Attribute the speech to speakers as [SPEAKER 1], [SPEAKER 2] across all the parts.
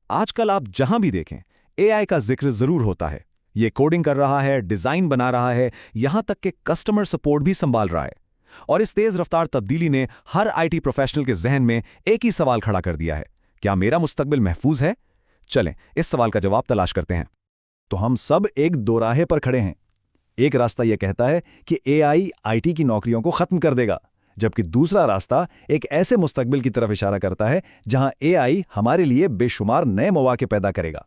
[SPEAKER 1] आजकल आप जहां भी देखें एआई का जिक्र जरूर होता है। ये कोडिंग कर रहा है, डिजाइन बना रहा है, यहां तक कि कस्टमर सपोर्ट भी संभाल रहा है। और इस तेज रफ्तार तब्दीली ने हर आईटी प्रोफेशनल के जहन में एक ही सवाल खड़ा कर दिया है, क्या मेरा मुस्तकबिल महफूज है? चलें इस सवाल का जवाब तलाश करते हैं।
[SPEAKER 2] तो हम सब एक दोराहे पर खड़े हैं। एक रास्ता यह कहता है कि एआई आईटी की नौकरियों को खत्म कर देगा, जबकि दूसरा रास्ता एक ऐसे मुस्तकबिल की तरफ इशारा करता है जहां एआई हमारे लिए बेशुमार नए मौके पैदा करेगा।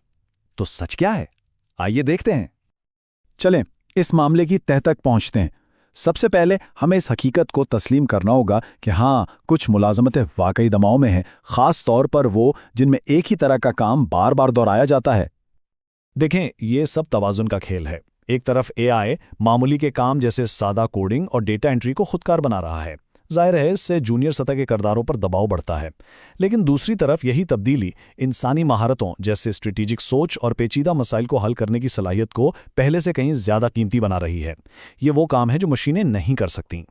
[SPEAKER 2] तो सच क्या है? आइए देखते हैं। चलें इस मामले की तह तक पहुंचते हैं। सबसे पहले हमें इस हकीकत को तस्लीम करना होगा कि हाँ, कुछ मुलाजमतें वाकई दबाव में हैं, खास तौर पर वो जिनमें एक ही तरह का काम बार बार दोहराया जाता है। देखें, ये सब तवाज़ुन का खेल है। एक तरफ एआई मामूली के काम जैसे सादा कोडिंग और डेटा एंट्री को खुदकार बना रहा है। जाहिर है इससे जूनियर सतह के किरदारों पर दबाव बढ़ता है। लेकिन दूसरी तरफ यही तब्दीली इंसानी महारतों जैसे स्ट्रेटेजिक सोच और पेचीदा मसाइल को हल करने की सलाहियत को पहले से कहीं ज्यादा कीमती बना रही है। ये वो काम है जो मशीनें नहीं कर सकती।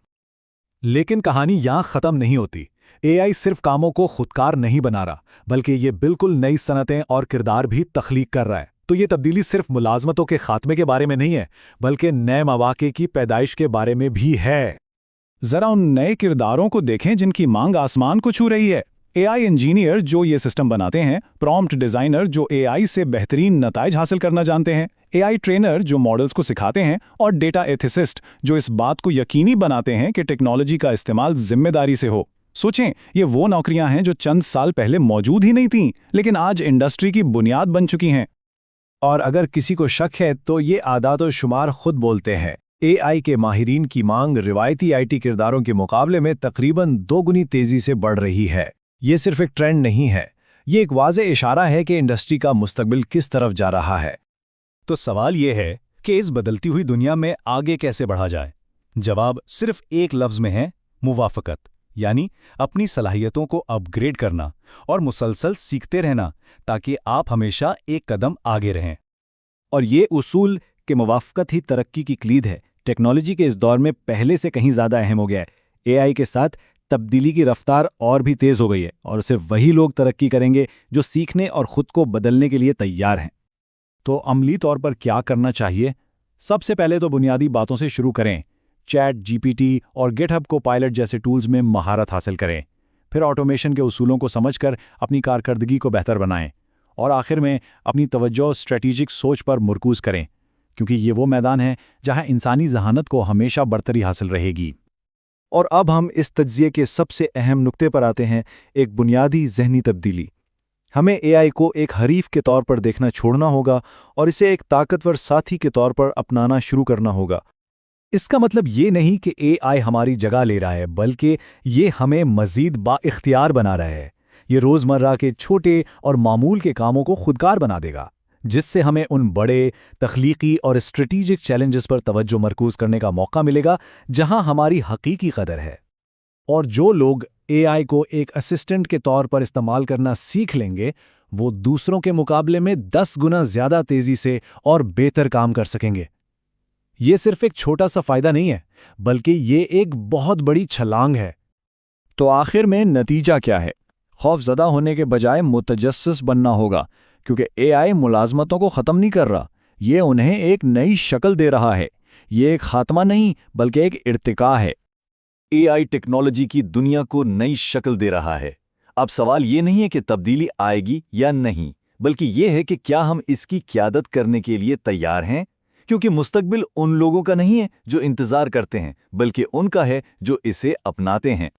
[SPEAKER 2] लेकिन कहानी यहां खत्म नहीं होती। एआई सिर्फ कामों को खुदकार नहीं बना रहा, बल्कि ये बिल्कुल नई सनतें और किरदार भी तख्लीक कर रहा है। तो ये तब्दीली सिर्फ मुलाजमतों के खात्मे के बारे में नहीं है, बल्कि नए मौके की पैदाइश के बारे में भी है। जरा उन नए किरदारों को देखें जिनकी मांग आसमान को छू रही है। एआई इंजीनियर जो ये सिस्टम बनाते हैं, प्रॉम्प्ट डिजाइनर जो एआई से बेहतरीन नताइज हासिल करना जानते हैं, एआई ट्रेनर जो मॉडल्स को सिखाते हैं, और डेटा एथिसिस्ट जो इस बात को यकीनी बनाते हैं कि टेक्नोलॉजी का इस्तेमाल जिम्मेदारी से हो। सोचें, ये वो नौकरियां हैं जो चंद साल पहले मौजूद ही नहीं थीं, लेकिन आज इंडस्ट्री की बुनियाद बन चुकी हैं। और अगर किसी को शक है तो ये आदात और शुमार खुद बोलते हैं। एआई के माहिरीन की मांग रिवायती आईटी किरदारों के मुकाबले में तकरीबन 2 गुनी तेजी से बढ़ रही है। ये सिर्फ एक ट्रेंड नहीं है, ये एक वाज़े इशारा है कि इंडस्ट्री का मुस्तकबिल किस तरफ जा रहा है।
[SPEAKER 3] तो सवाल ये है कि इस बदलती हुई दुनिया में आगे कैसे बढ़ा जाए? जवाब सिर्फ एक लफ्ज़ में है, मुवाफ़क़त। यानी अपनी सलाहियतों को अपग्रेड करना और मुसलसल सीखते रहना, ताकि आप हमेशा एक कदम आगे रहें।
[SPEAKER 2] और ये उसूल कि मुवाफ़क़त ही तरक्की की क्लीद है, टेक्नोलॉजी के इस दौर में पहले से कहीं ज़्यादा अहम हो गया है। एआई के साथ तब्दीली की रफ्तार और भी तेज़ हो गई है, और सिर्फ वही लोग तरक्की करेंगे जो सीखने और ख़ुद को बदलने के लिए तैयार हैं। तो अमली तौर पर क्या करना चाहिए? सबसे पहले तो बुनियादी बातों से शुरू करें। चैट जीपीटी और गिटहब कोपायलट जैसे टूल्स में महारत हासिल करें। फिर ऑटोमेशन के उसूलों को समझकर अपनी कारकर्दगी को बेहतर बनाएं। और आखिर में अपनी तवज्जो स्ट्रेटेजिक सोच पर मुर्कूज़ करें, क्योंकि ये वो मैदान है जहां इंसानी जहानत को हमेशा बढ़तरी हासिल रहेगी। और अब हम इस तज्ज़िये के सबसे अहम नुक्ते पर आते हैं, एक बुनियादी ज़हनी तब्दीली। हमें एआई को एक हरीफ के तौर पर देखना छोड़ना होगा और इसे एक ताकतवर साथी के तौर पर अपनाना शुरू करना होगा। इसका मतलब ये नहीं कि एआई हमारी जगह ले रहा है, बल्कि ये हमें मज़ीद बाइख्तियार बना रहा है। ये रोज़मर्रा के छोटे और मामूल के कामों को खुदकार बना देगा, जिससे हमें उन बड़े तख्लीकी और स्ट्रेटेजिक चैलेंजेस पर तवज्जो मरकूज़ करने का मौका मिलेगा जहां हमारी हकीकी कदर है। और जो लोग एआई को एक असिस्टेंट के तौर पर इस्तेमाल करना सीख लेंगे, वो दूसरों के मुकाबले में 10 गुना ज़्यादा तेज़ी से और बेहतर काम कर सकेंगे। ये सिर्फ एक छोटा सा फ़ायदा नहीं है, बल्कि ये एक बहुत बड़ी छलांग है। तो आखिर में नतीजा क्या है? खौफज़दा होने के बजाय मुतजस्सिस बनना होगा, क्योंकि एआई मुलाजमतों को ख़त्म नहीं कर रहा, ये उन्हें एक नई शक्ल दे रहा है। ये एक खात्मा नहीं, बल्कि एक इर्तिका है। एआई टेक्नोलॉजी की दुनिया को नई शक्ल दे रहा है। अब सवाल ये नहीं है कि तब्दीली आएगी या नहीं, बल्कि ये है कि क्या हम इसकी क़यादत करने के लिए तैयार हैं, क्योंकि मुस्तकबिल उन लोगों का नहीं है जो इंतज़ार करते हैं, बल्कि उनका है जो इसे अपनाते हैं।